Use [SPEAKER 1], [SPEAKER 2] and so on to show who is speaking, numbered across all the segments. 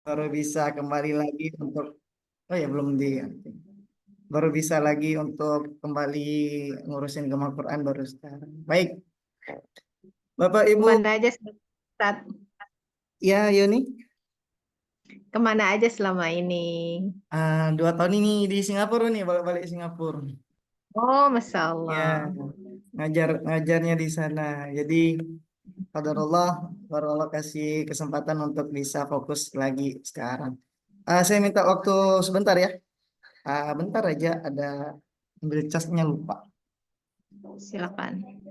[SPEAKER 1] baru bisa kembali lagi untuk oh ya belum di baru bisa lagi untuk kembali ngurusin Gema Quran baru sekarang. Baik, Bapak Ibu,
[SPEAKER 2] Kemana aja Ustaz?
[SPEAKER 1] ya Yoni,
[SPEAKER 2] Kemana aja selama ini?
[SPEAKER 1] 2 tahun ini di Singapura nih, balik-balik Singapura.
[SPEAKER 2] Oh, Masya
[SPEAKER 1] Ya,
[SPEAKER 2] Allah.
[SPEAKER 1] ngajarnya di sana. Jadi, qadarullah, baru Allah kasih kesempatan untuk bisa fokus lagi sekarang. Saya minta waktu sebentar ya. Bentar aja ada ambil casnya lupa.
[SPEAKER 2] Silakan.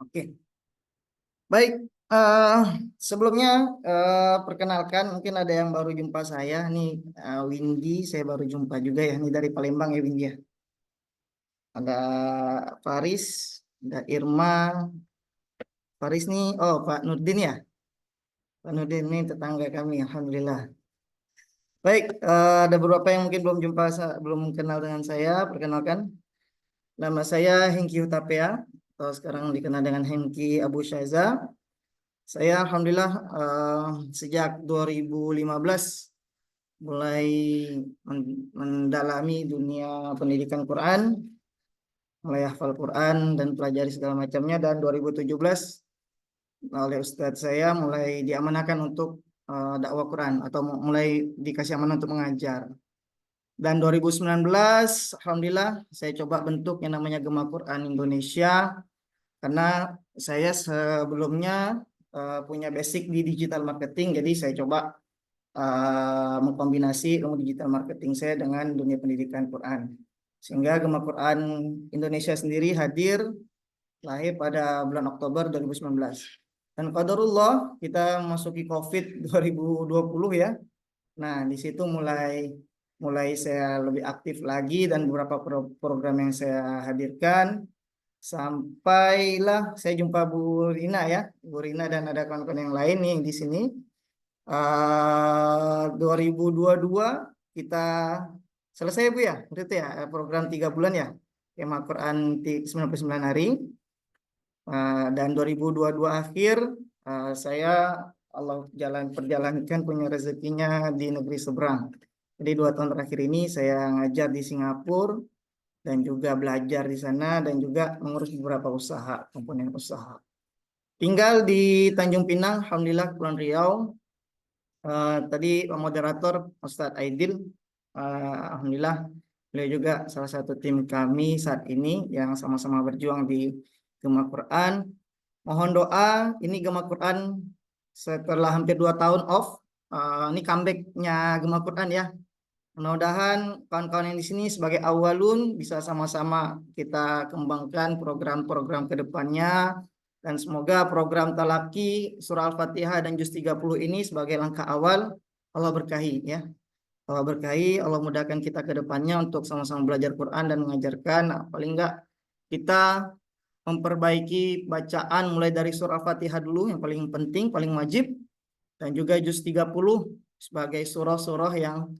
[SPEAKER 1] Oke. Baik, eh, sebelumnya perkenalkan mungkin ada yang baru jumpa saya nih, Windy, saya baru jumpa juga ya nih dari Palembang ya Windy ya. Ada Faris, ada Irma, Faris nih, oh Pak Nurdin ya, Pak Nurdin ini tetangga kami, Alhamdulillah. Baik, ada beberapa yang mungkin belum jumpa, belum kenal dengan saya, perkenalkan. Nama saya Hengki Hutapea, atau sekarang dikenal dengan Hengki Abu Syaiza. Saya Alhamdulillah sejak 2015 mulai mendalami dunia pendidikan Quran, mulai hafal Quran dan pelajari segala macamnya, dan 2017 oleh Ustadz saya mulai diamanahkan untuk dakwah Quran atau mulai dikasih amanah untuk mengajar. Dan 2019 Alhamdulillah saya coba bentuk yang namanya Gema Quran Indonesia karena saya sebelumnya punya basic di digital marketing, jadi saya coba mengkombinasi ilmu digital marketing saya dengan dunia pendidikan Quran. Sehingga Gema Quran Indonesia sendiri hadir lahir pada bulan Oktober 2019. Dan qadarullah kita masuki COVID 2020 ya. Nah, di situ mulai mulai saya lebih aktif lagi dan beberapa program yang saya hadirkan sampailah saya jumpa Bu Rina ya, Bu Rina dan ada kawan-kawan yang lain nih di sini. 2022 kita selesai Bu ya, itu ya program 3 bulan ya, Kema Quran 99 hari. Dan 2022 akhir saya Allah perjalankan punya rezekinya di negeri seberang. Jadi 2 tahun terakhir ini saya ngajar di Singapura dan juga belajar di sana dan juga mengurus beberapa usaha, komponen usaha. Tinggal di Tanjung Pinang, Alhamdulillah, Kepulauan Riau. Tadi moderator Ustadz Aidil, Alhamdulillah, beliau juga salah satu tim kami saat ini yang sama-sama berjuang di Gema Quran. Mohon doa, ini Gema Quran setelah hampir 2 tahun off, ini comebacknya Gema Quran ya. Mudah-mudahan kawan-kawan yang di sini sebagai awalun bisa sama-sama kita kembangkan program-program ke depannya dan semoga program Talaki Surah Al-Fatihah dan Juz 30 ini sebagai langkah awal Allah berkahi ya. Allah berkahi, Allah mudahkan kita ke depannya untuk sama-sama belajar Quran dan mengajarkan. Nah, paling enggak kita memperbaiki bacaan mulai dari surah Al-Fatihah dulu yang paling penting, paling wajib, dan juga Juz 30 sebagai surah-surah yang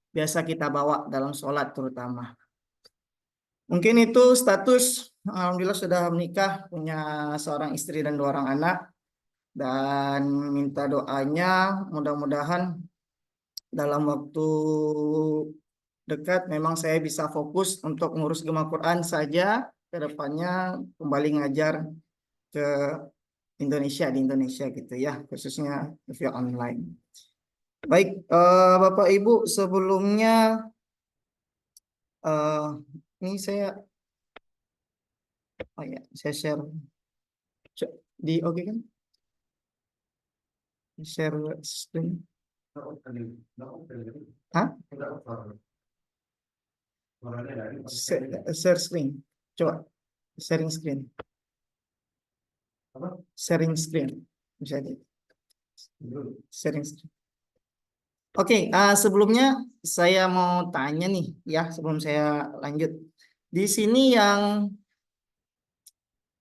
[SPEAKER 1] biasa kita bawa dalam sholat terutama. Mungkin itu status, alhamdulillah sudah menikah, punya seorang istri dan 2 orang anak, dan minta doanya mudah-mudahan dalam waktu dekat memang saya bisa fokus untuk ngurus Gema Quran saja, ke depannya kembali ngajar ke Indonesia, di Indonesia gitu ya, khususnya via online. Baik, Bapak Ibu, sebelumnya eh, ini saya oh ya, saya share di oke kan? Share screen. Hah? Share screen. Coba sharing screen. Sharing screen. Bisa di sharing screen. Oke, sebelumnya saya mau tanya nih ya sebelum saya lanjut. Di sini yang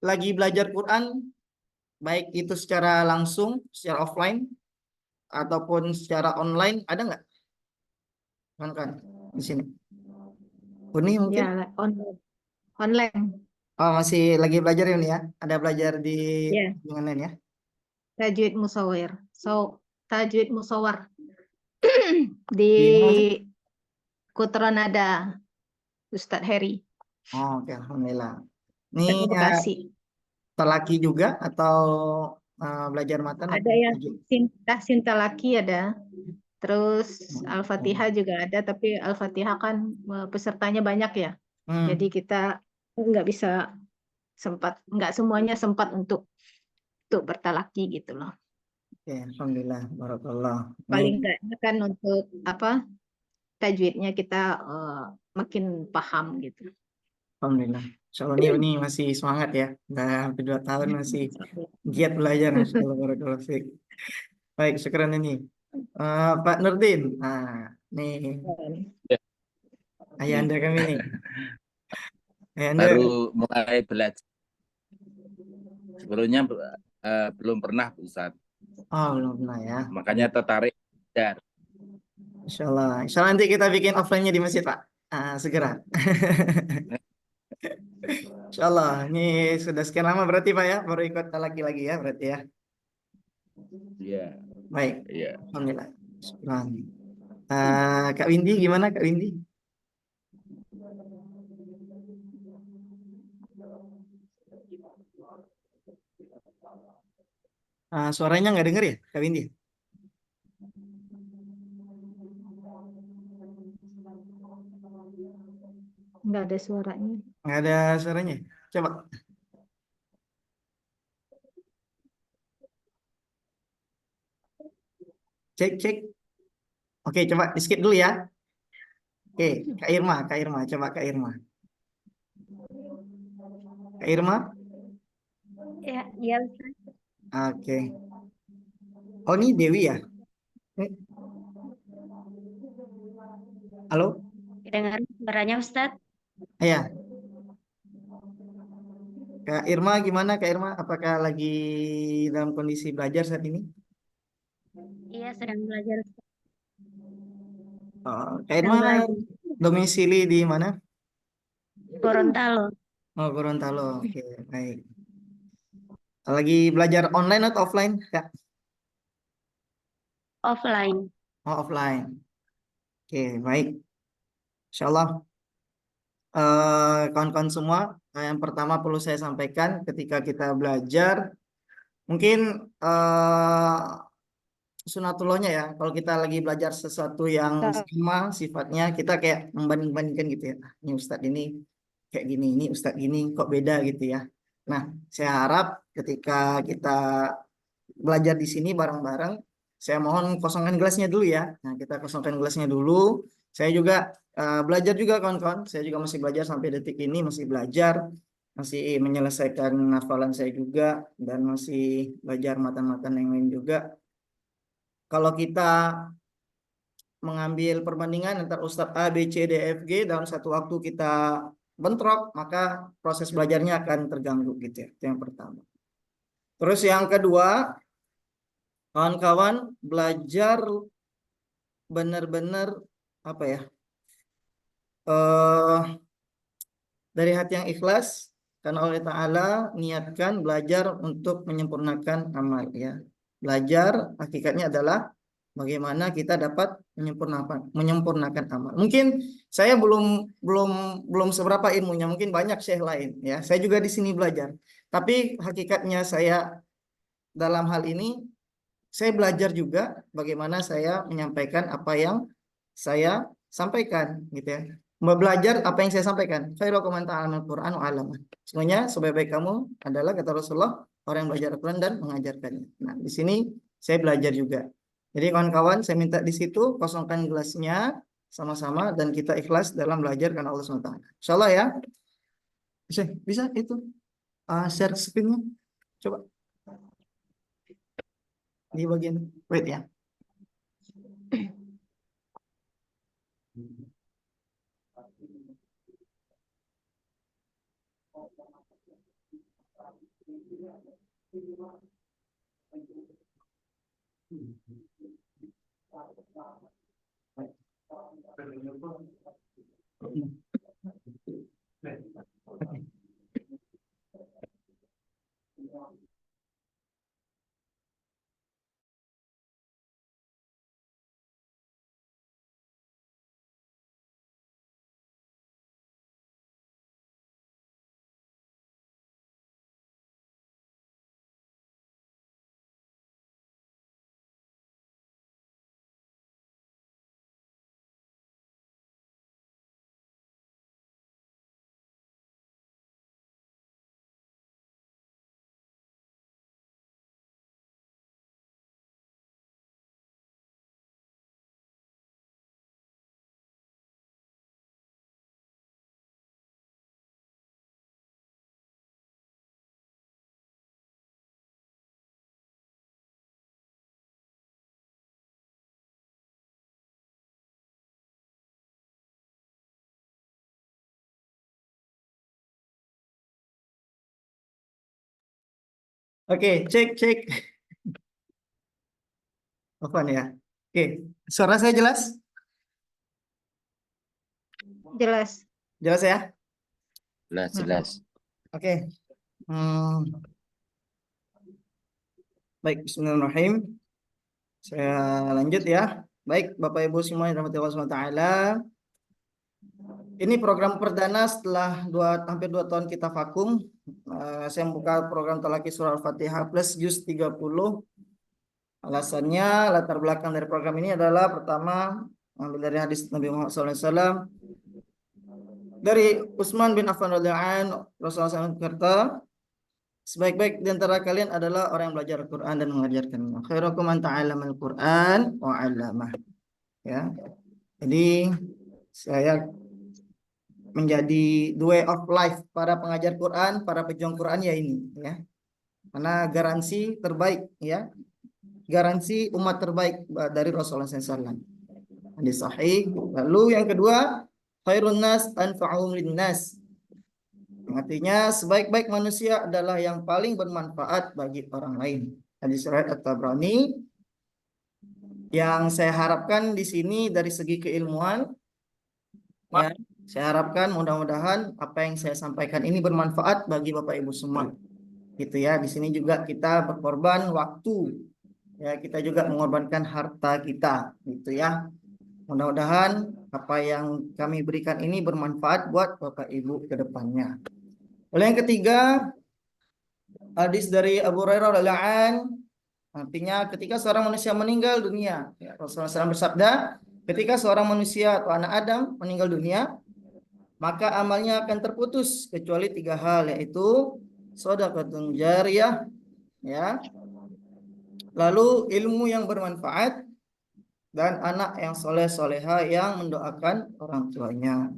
[SPEAKER 1] lagi belajar Quran, baik itu secara langsung, secara offline, ataupun secara online, ada nggak kan di sini? Uni
[SPEAKER 2] Ya,
[SPEAKER 1] mungkin?
[SPEAKER 2] online. Online.
[SPEAKER 1] Oh, masih lagi belajar ini ya? Ada belajar di
[SPEAKER 2] Ya,
[SPEAKER 1] dengan lain ya?
[SPEAKER 2] tajwid musawir. So, tajwid musawar
[SPEAKER 1] Di mana Mas?
[SPEAKER 2] di Kutron ada Ustadz Heri,
[SPEAKER 1] Oh, oke, Alhamdulillah. Ini
[SPEAKER 2] Ustadz Bekasi.
[SPEAKER 1] telaki juga atau belajar matan
[SPEAKER 2] Ada
[SPEAKER 1] atau
[SPEAKER 2] yang
[SPEAKER 1] tajwid?
[SPEAKER 2] Sinta Laki ada. Terus
[SPEAKER 1] Oh.
[SPEAKER 2] Al-Fatihah juga ada, tapi Al-Fatihah kan pesertanya banyak ya. Jadi
[SPEAKER 1] Hmm,
[SPEAKER 2] kita nggak bisa nggak semuanya sempat untuk bertalaki gitu loh.
[SPEAKER 1] oke, Alhamdulillah, Barakallah. Ini,
[SPEAKER 2] Paling nggak kan untuk apa tajwidnya kita eh, makin paham gitu.
[SPEAKER 1] Alhamdulillah. Insya Allah ini masih semangat ya. Udah hampir 2 tahun masih giat belajar. Masya Allah, Barakallah. Fiik. Baik, syukuran ini. Pak Nurdin. Nah, nih
[SPEAKER 3] Ya,
[SPEAKER 1] ayah
[SPEAKER 3] nih
[SPEAKER 1] anda kami nih. Ayah anda,
[SPEAKER 3] baru mulai belajar. Sebelumnya belum pernah Ustaz.
[SPEAKER 1] oh belum pernah ya.
[SPEAKER 3] Makanya tertarik belajar.
[SPEAKER 1] Insya Allah. Insya Allah nanti kita bikin offline-nya di masjid, Pak. Segera. Insya Allah. Ini sudah sekian lama berarti, Pak ya. Baru ikut lagi ya berarti ya.
[SPEAKER 3] Iya,
[SPEAKER 1] Baik.
[SPEAKER 3] iya.
[SPEAKER 1] Alhamdulillah. Syukran. Kak Windy gimana Kak Windy? Suaranya nggak denger ya Kak Windy?
[SPEAKER 2] Nggak ada suaranya.
[SPEAKER 1] Nggak ada suaranya. Coba cek cek. Oke, coba di skip dulu ya. Oke, Kak Irma, Kak Irma, coba Kak Irma. Kak Irma,
[SPEAKER 2] Ya, iya.
[SPEAKER 1] oke. Oh ini Dewi ya? Eh, Halo?
[SPEAKER 2] Dengar suaranya Ustadz?
[SPEAKER 1] Ya, Kak Irma gimana Kak Irma? Apakah lagi dalam kondisi belajar saat ini?
[SPEAKER 2] Iya, sedang belajar.
[SPEAKER 1] Oh, Kak Irma
[SPEAKER 2] Sedang belajar.
[SPEAKER 1] domisili di mana?
[SPEAKER 2] Gorontalo.
[SPEAKER 1] Oh, Gorontalo. Oke, baik. Lagi belajar online atau offline, Kak?
[SPEAKER 2] Offline.
[SPEAKER 1] Oh, offline. Oke, baik. Insya Allah. Kawan-kawan semua, yang pertama perlu saya sampaikan ketika kita belajar, mungkin sunatullahnya ya, kalau kita lagi belajar sesuatu yang sama sifatnya, kita kayak membanding-bandingkan gitu ya. "Ah, ini Ustadz ini kayak gini, ini Ustadz gini, kok beda gitu ya. Nah, saya harap ketika kita belajar di sini bareng-bareng, saya mohon kosongkan gelasnya dulu ya. Nah, kita kosongkan gelasnya dulu. Saya juga belajar juga kawan-kawan. Saya juga masih belajar sampai detik ini, masih belajar, masih menyelesaikan hafalan saya juga, dan masih belajar matan-matan yang lain juga. Kalau kita mengambil perbandingan antara Ustadz A, B, C, D, F, G dalam satu waktu kita bentrok, maka proses belajarnya akan terganggu gitu ya. Itu yang pertama. Terus yang kedua, kawan-kawan belajar benar-benar apa ya? eh dari hati yang ikhlas karena Allah Ta'ala niatkan belajar untuk menyempurnakan amal ya. Belajar hakikatnya adalah bagaimana kita dapat menyempurnakan amal. Mungkin saya belum belum belum seberapa ilmunya, mungkin banyak syekh lain ya. Saya juga di sini belajar. Tapi hakikatnya saya dalam hal ini saya belajar juga bagaimana saya menyampaikan apa yang saya sampaikan gitu ya. Belajar apa yang saya sampaikan. Khairukum man ta'allama al-Qur'an wa 'allama. Semuanya sebaik-baik kamu adalah kata Rasulullah orang yang belajar Al-Qur'an dan mengajarkannya. Nah, di sini saya belajar juga. Jadi kawan-kawan, saya minta di situ kosongkan gelasnya sama-sama dan kita ikhlas dalam belajar karena Allah SWT. Insyaallah ya. Bisa itu share screen-nya. Coba di bagian wait ya. Oke, cek. Apa nih ya? Oke, suara saya jelas?
[SPEAKER 2] Jelas.
[SPEAKER 1] Jelas ya?
[SPEAKER 3] Jelas, jelas.
[SPEAKER 1] Oke. Baik, bismillahirrahmanirrahim. Saya lanjut ya. Baik, Bapak Ibu semua yang dirahmati Allah SWT. Ini program perdana setelah hampir 2 tahun kita vakum. Saya membuka program Talaki Surah Al-Fatihah plus Juz 30. Alasannya, latar belakang dari program ini adalah pertama, ambil dari hadis Nabi Muhammad SAW. Dari Utsman bin Affan radhiyallahu anhu, Rasulullah SAW berkata, sebaik-baik di antara kalian adalah orang yang belajar Al-Quran dan mengajarkannya. Khairukum man ta'allama Al-Quran wa 'allamah. Ya. Jadi saya menjadi the way of life para pengajar Quran, para pejuang Quran ya ini, ya. Karena garansi terbaik, ya. Garansi umat terbaik dari Rasulullah SAW. Hadis sahih. Lalu yang kedua, khairun nas anfa'uhum linnas. Artinya sebaik-baik manusia adalah yang paling bermanfaat bagi orang lain. Hadis riwayat At-Tabrani. Yang saya harapkan di sini dari segi keilmuan, ya, saya harapkan mudah-mudahan apa yang saya sampaikan ini bermanfaat bagi Bapak Ibu semua. Gitu ya. Di sini juga kita berkorban waktu. Ya, kita juga mengorbankan harta kita, gitu ya. Mudah-mudahan apa yang kami berikan ini bermanfaat buat Bapak Ibu ke depannya. Lalu yang ketiga, hadis dari Abu Hurairah radhiyallahu anhu, artinya ketika seorang manusia meninggal dunia, ya, Rasulullah SAW bersabda, ketika seorang manusia atau anak Adam meninggal dunia, maka amalnya akan terputus kecuali 3 hal, yaitu shadaqatun jariyah, ya, lalu ilmu yang bermanfaat, dan anak yang soleh soleha yang mendoakan orang tuanya.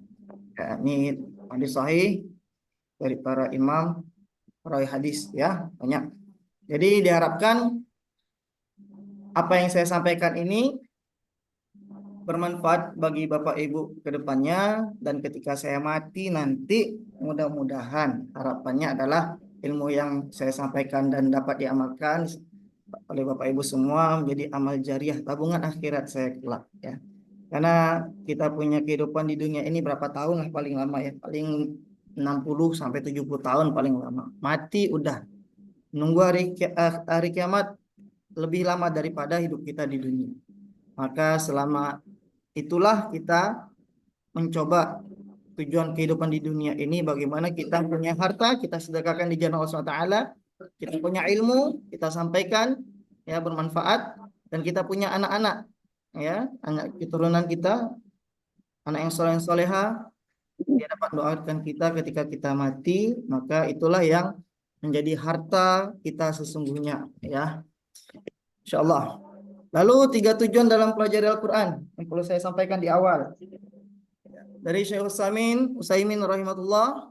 [SPEAKER 1] Ya, ini hadis sahih dari para imam perawi hadis, ya, banyak. Jadi diharapkan apa yang saya sampaikan ini bermanfaat bagi Bapak Ibu ke depannya, dan ketika saya mati nanti mudah-mudahan harapannya adalah ilmu yang saya sampaikan dan dapat diamalkan oleh Bapak Ibu semua menjadi amal jariah, tabungan akhirat saya kelak, ya. Karena kita punya kehidupan di dunia ini berapa tahun lah paling lama, ya, paling 60 sampai 70 tahun paling lama. Mati udah. Nunggu hari kiamat lebih lama daripada hidup kita di dunia. Maka selama itulah kita mencoba tujuan kehidupan di dunia ini bagaimana kita punya harta, kita sedekahkan di jalan Allah SWT, kita punya ilmu, kita sampaikan, ya, bermanfaat, dan kita punya anak-anak, ya, anak keturunan kita, anak yang soleh soleha, dia dapat doakan kita ketika kita mati, maka itulah yang menjadi harta kita sesungguhnya, ya, insyaallah. Lalu 3 tujuan dalam pelajari Al-Quran yang perlu saya sampaikan di awal. Dari Syekh Utsaimin rahimahullah,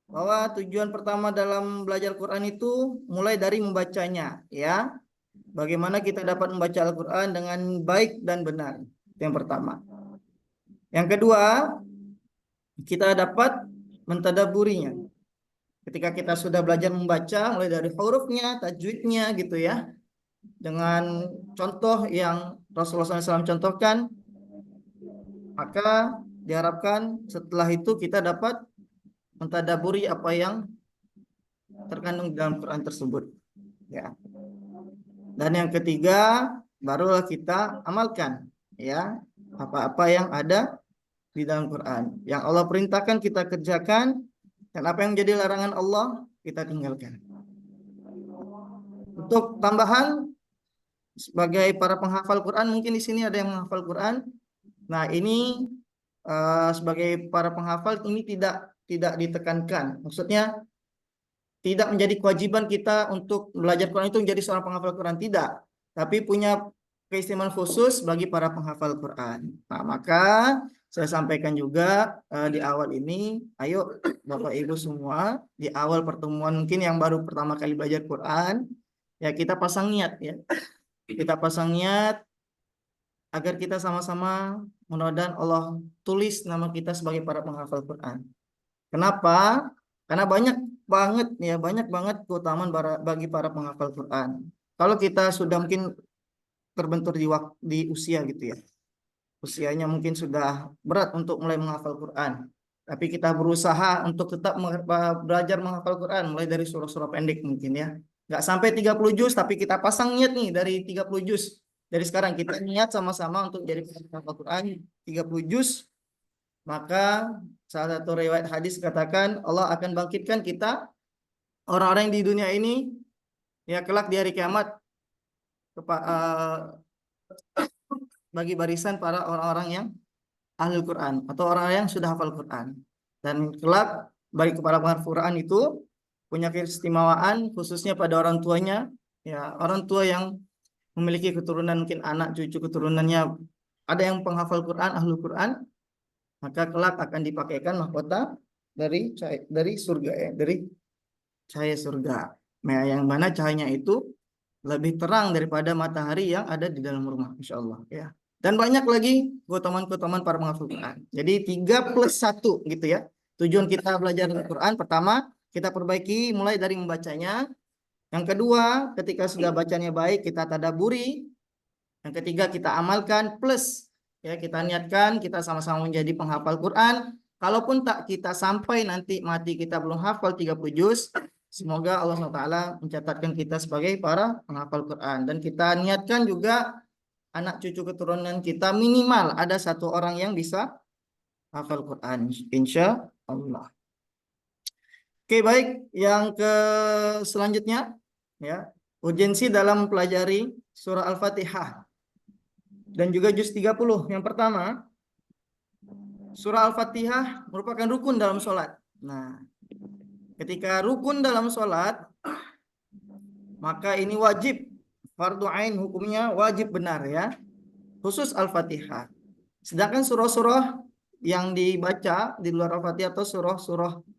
[SPEAKER 1] bahwa tujuan pertama dalam belajar Al-Quran itu mulai dari membacanya, ya. Bagaimana kita dapat membaca Al-Quran dengan baik dan benar. Itu yang pertama. Yang kedua, kita dapat mentadaburinya. Ketika kita sudah belajar membaca, mulai dari hurufnya, tajwidnya gitu ya, dengan contoh yang Rasulullah SAW contohkan, maka diharapkan setelah itu kita dapat mentadaburi apa yang terkandung dalam Quran tersebut. Ya. Dan yang ketiga, barulah kita amalkan ya apa-apa yang ada di dalam Quran. Yang Allah perintahkan kita kerjakan, dan apa yang menjadi larangan Allah kita tinggalkan. Untuk tambahan, sebagai para penghafal Quran, mungkin di sini ada yang menghafal Quran. Nah, ini sebagai para penghafal ini tidak ditekankan. Maksudnya tidak menjadi kewajiban kita untuk belajar Quran itu menjadi seorang penghafal Quran, tidak. Tapi punya keistimewaan khusus bagi para penghafal Quran. Nah, maka saya sampaikan juga di awal ini, ayo Bapak Ibu semua, di awal pertemuan mungkin yang baru pertama kali belajar Quran, ya kita pasang niat ya. Kita pasang niat agar kita sama-sama mudah-mudahan Allah tulis nama kita sebagai para penghafal Quran. Kenapa? Karena banyak banget keutamaan bagi para penghafal Quran. Kalau kita sudah mungkin terbentur di usia gitu ya, usianya mungkin sudah berat untuk mulai menghafal Quran, tapi kita berusaha untuk tetap belajar menghafal Quran mulai dari surah-surah pendek mungkin ya, nggak sampai 30 juz, tapi kita pasang niat nih dari 30 juz. Dari sekarang kita niat sama-sama untuk jadi penghafal Quran 30 juz. Maka salah satu riwayat hadis katakan Allah akan bangkitkan kita orang-orang yang di dunia ini ya kelak di hari kiamat bagi barisan para orang-orang yang ahli Quran atau orang yang sudah hafal Quran. Dan kelak bagi para penghafal Quran itu punya keistimewaan khususnya pada orang tuanya, ya orang tua yang memiliki keturunan, mungkin anak cucu keturunannya ada yang penghafal Quran, ahli Quran, maka kelak akan dipakaikan mahkota dari surga ya, dari cahaya surga. Nah, yang mana cahayanya itu lebih terang daripada matahari yang ada di dalam rumah, insya Allah ya. Dan banyak lagi keutamaan-keutamaan para penghafal Quran. Jadi 3+1 gitu ya. Tujuan kita belajar Al-Quran, pertama kita perbaiki mulai dari membacanya. Yang kedua, ketika sudah bacanya baik, kita tadaburi. Yang ketiga, kita amalkan, plus ya kita niatkan kita sama-sama menjadi penghafal Quran. Kalaupun tak kita sampai nanti mati kita belum hafal 30 juz, semoga Allah SWT mencatatkan kita sebagai para penghafal Quran. Dan kita niatkan juga anak cucu keturunan kita minimal ada satu orang yang bisa hafal Quran, insya Allah. Oke, baik. Yang selanjutnya ya, urgensi dalam mempelajari surah Al-Fatihah dan juga juz 30. Yang pertama, surah Al-Fatihah merupakan rukun dalam sholat. Nah, ketika rukun dalam sholat, maka ini wajib, fardu ain, hukumnya wajib benar ya, khusus Al-Fatihah. Sedangkan surah-surah yang dibaca di luar Al-Fatihah atau surah-surah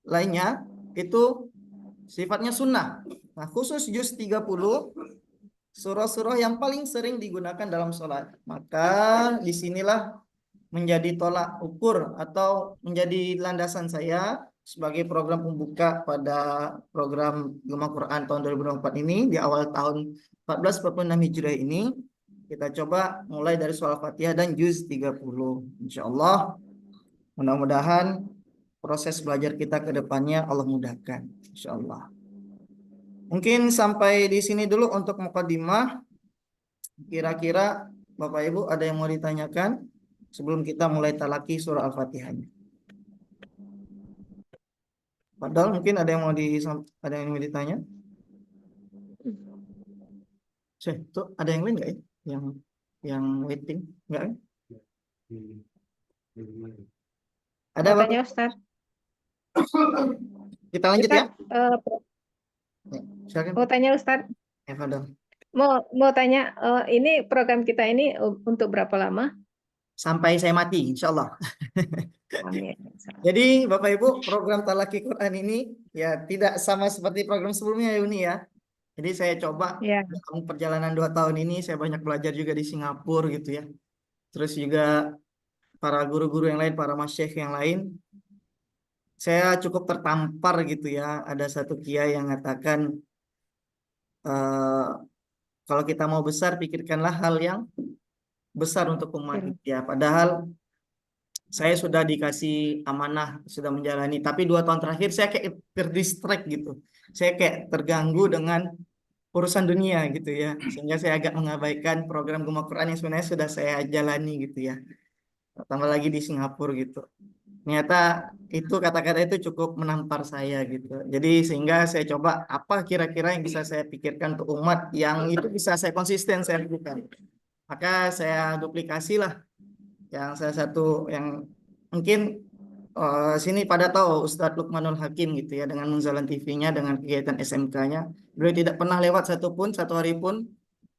[SPEAKER 1] lainnya itu sifatnya sunnah. Nah, khusus juz 30, surah-surah yang paling sering digunakan dalam sholat. Maka disinilah menjadi tolak ukur atau menjadi landasan saya sebagai program pembuka pada program Gema Quran tahun 2024 ini, di awal tahun 1446 Hijriah ini. Kita coba mulai dari surah Al-Fatihah dan juz 30. Insya Allah, mudah-mudahan proses belajar kita ke depannya Allah mudahkan. Insya Allah. Mungkin sampai di sini dulu untuk mukadimah. Kira-kira Bapak Ibu ada yang mau ditanyakan sebelum kita mulai talaki surah Al-Fatihahnya? Padahal mungkin ada yang mau ditanya. Tuh, ada yang lain nggak ya? Yang waiting nggak? Ada
[SPEAKER 2] Mau
[SPEAKER 1] Bapak?
[SPEAKER 2] tanya Ustaz.
[SPEAKER 1] Kita lanjut
[SPEAKER 2] Ustaz,
[SPEAKER 1] ya. Silakan.
[SPEAKER 2] mau tanya Ustaz.
[SPEAKER 1] Ya, Fadal.
[SPEAKER 2] Mau tanya, ini program kita ini untuk berapa lama?
[SPEAKER 1] Sampai saya mati, insya Allah.
[SPEAKER 2] Amin.
[SPEAKER 1] Jadi Bapak Ibu, program Talaki Quran ini ya tidak sama seperti program sebelumnya ya Uni ya. Jadi saya coba
[SPEAKER 2] Ya.
[SPEAKER 1] dalam perjalanan 2 tahun ini saya banyak belajar juga di Singapura gitu ya. Terus juga para guru-guru yang lain, para masyayikh yang lain, saya cukup tertampar gitu ya. Ada satu kiai yang mengatakan, eh, kalau kita mau besar, pikirkanlah hal yang besar untuk umat
[SPEAKER 2] Betul.
[SPEAKER 1] gitu ya. Padahal saya sudah dikasih amanah, sudah menjalani. Tapi 2 tahun terakhir saya kayak terdistract gitu. Saya kayak terganggu dengan urusan dunia gitu ya. Sehingga saya agak mengabaikan program Gema Quran yang sebenarnya sudah saya jalani gitu ya. Tambah lagi di Singapura gitu. Ternyata itu kata-kata itu cukup menampar saya gitu. Jadi sehingga saya coba apa kira-kira yang bisa saya pikirkan untuk umat yang itu bisa saya konsisten saya lakukan. Maka saya duplikasi lah yang salah satu yang mungkin sini pada tahu Ustadz Lukmanul Hakim gitu ya dengan Munzalan TV-nya dengan kegiatan SMK-nya. Beliau tidak pernah lewat satu hari pun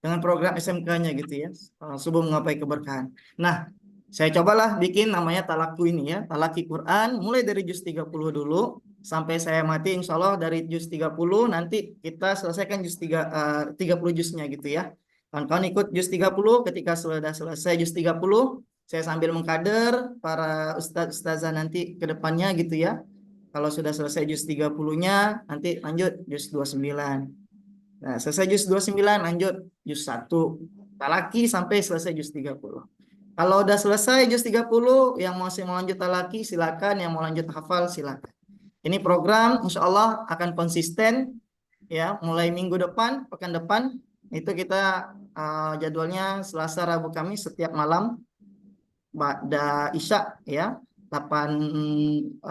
[SPEAKER 1] dengan program SMK-nya gitu ya. Subuh menggapai keberkahan. Nah, saya cobalah bikin namanya Talaku ini ya, Talaki Quran mulai dari juz 30 dulu sampai saya mati insya Allah dari juz 30 nanti kita selesaikan juz 30 juznya gitu ya. Kawan-kawan ikut juz 30 ketika sudah selesai juz 30 saya sambil mengkader para ustadz-ustazah nanti ke depannya gitu ya. Kalau sudah selesai juz 30-nya nanti lanjut juz 29. Nah, selesai juz 29 lanjut juz 1. Talaki sampai selesai juz 30. Kalau udah selesai juz 30, yang masih mau lanjut talaki silakan, yang mau lanjut hafal silakan. Ini program insya Allah akan konsisten ya, mulai minggu depan, pekan depan itu kita jadwalnya Selasa, Rabu, Kamis setiap malam Ba'da Isya ya 8.00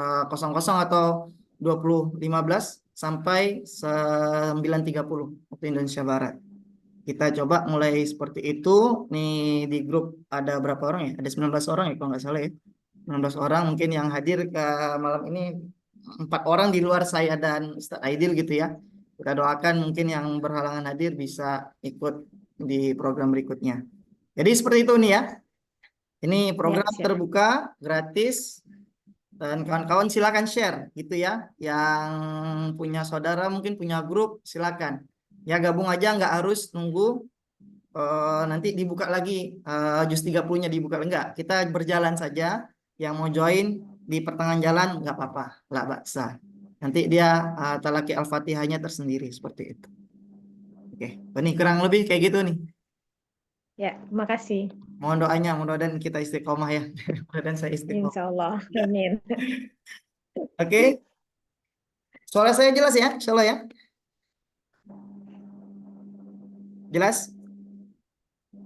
[SPEAKER 1] atau 20.15 sampai 9.30 waktu Indonesia Barat. Kita coba mulai seperti itu. Nih di grup ada berapa orang ya? Ada 19 orang ya kalau nggak salah ya. 19 orang mungkin yang hadir ke malam ini 4 orang di luar saya dan Ustaz Aidil gitu ya. Kita doakan mungkin yang berhalangan hadir bisa ikut di program berikutnya. Jadi seperti itu nih ya. Ini program
[SPEAKER 2] siap.
[SPEAKER 1] terbuka, gratis, dan kawan-kawan silakan share gitu ya. Yang punya saudara mungkin punya grup silakan. Ya gabung aja nggak harus nunggu nanti dibuka lagi juz 30-nya dibuka enggak. Kita berjalan saja. Yang mau join di pertengahan jalan nggak apa-apa, nggak baksa. Nanti dia talaki Al-Fatihahnya tersendiri seperti itu. Oke, ini kurang lebih kayak gitu nih.
[SPEAKER 2] Ya, terima kasih.
[SPEAKER 1] Mohon doanya, mudah-mudahan kita istiqomah ya. Mudah-mudahan saya istiqomah.
[SPEAKER 2] Insya Allah. Amin.
[SPEAKER 1] Oke. Suara saya jelas ya, insya Allah ya. Jelas?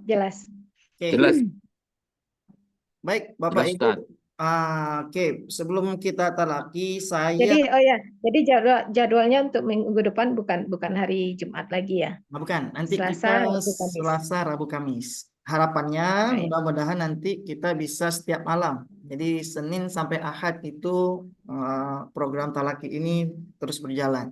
[SPEAKER 2] Jelas.
[SPEAKER 1] Oke.
[SPEAKER 3] Jelas.
[SPEAKER 1] Baik, Bapak
[SPEAKER 3] Jelas,
[SPEAKER 1] Ibu.
[SPEAKER 3] Ustaz.
[SPEAKER 1] Oke, sebelum kita talaki, saya
[SPEAKER 2] Jadi jadwalnya untuk minggu depan bukan hari Jumat lagi ya.
[SPEAKER 1] bukan, nanti
[SPEAKER 2] Selasa,
[SPEAKER 1] kita
[SPEAKER 2] Rabu, Kamis.
[SPEAKER 1] Selasa, Rabu, Kamis. Harapannya
[SPEAKER 2] Baik.
[SPEAKER 1] mudah-mudahan nanti kita bisa setiap malam. Jadi Senin sampai Ahad itu program talaki ini terus berjalan.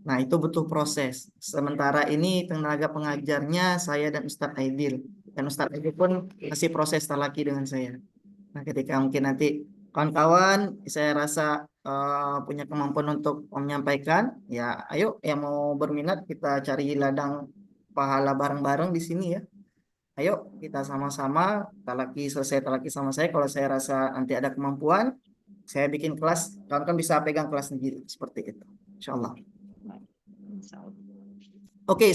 [SPEAKER 1] Nah, itu butuh proses. Sementara ini tenaga pengajarnya saya dan Ustadz Aidil. Dan Ustadz Aidil pun masih proses talaki dengan saya. Nah, ketika mungkin nanti kawan-kawan saya rasa punya kemampuan untuk menyampaikan, ya ayo yang mau berminat kita cari ladang pahala bareng-bareng di sini ya. Ayo kita sama-sama selesai talaki sama saya. Kalau saya rasa nanti ada kemampuan, saya bikin kelas, kawan-kawan bisa pegang kelas sendiri seperti itu. Insya Allah.
[SPEAKER 2] Insya Allah.
[SPEAKER 1] Oke,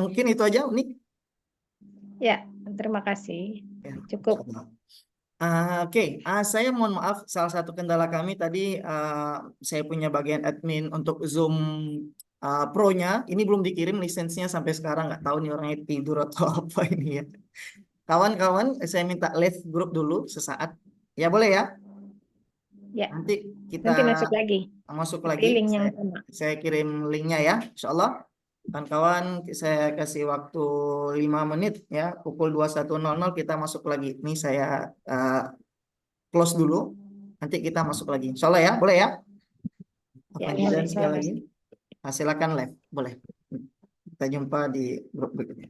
[SPEAKER 1] mungkin itu aja, Unik.
[SPEAKER 2] Ya, terima kasih.
[SPEAKER 1] Ya,
[SPEAKER 2] Cukup.
[SPEAKER 1] Oke, saya mohon maaf salah satu kendala kami tadi saya punya bagian admin untuk Zoom Pro-nya ini belum dikirim lisensinya sampai sekarang, nggak tahu nih orangnya tidur atau apa ini ya. Kawan-kawan, saya minta live grup dulu sesaat. Ya boleh ya?
[SPEAKER 2] Ya.
[SPEAKER 1] Nanti kita
[SPEAKER 2] Nanti masuk
[SPEAKER 1] lagi.
[SPEAKER 2] Nanti link yang sama.
[SPEAKER 1] Saya kirim linknya ya, insya Allah. Kawan-kawan, saya kasih waktu 5 menit ya, pukul 21.00 kita masuk lagi. Ini saya close dulu, nanti kita masuk lagi. Insya Allah ya, boleh ya?
[SPEAKER 2] Ya,
[SPEAKER 1] Dan
[SPEAKER 2] boleh.
[SPEAKER 1] sekali lagi, silakan live, boleh. Kita jumpa di grup berikutnya.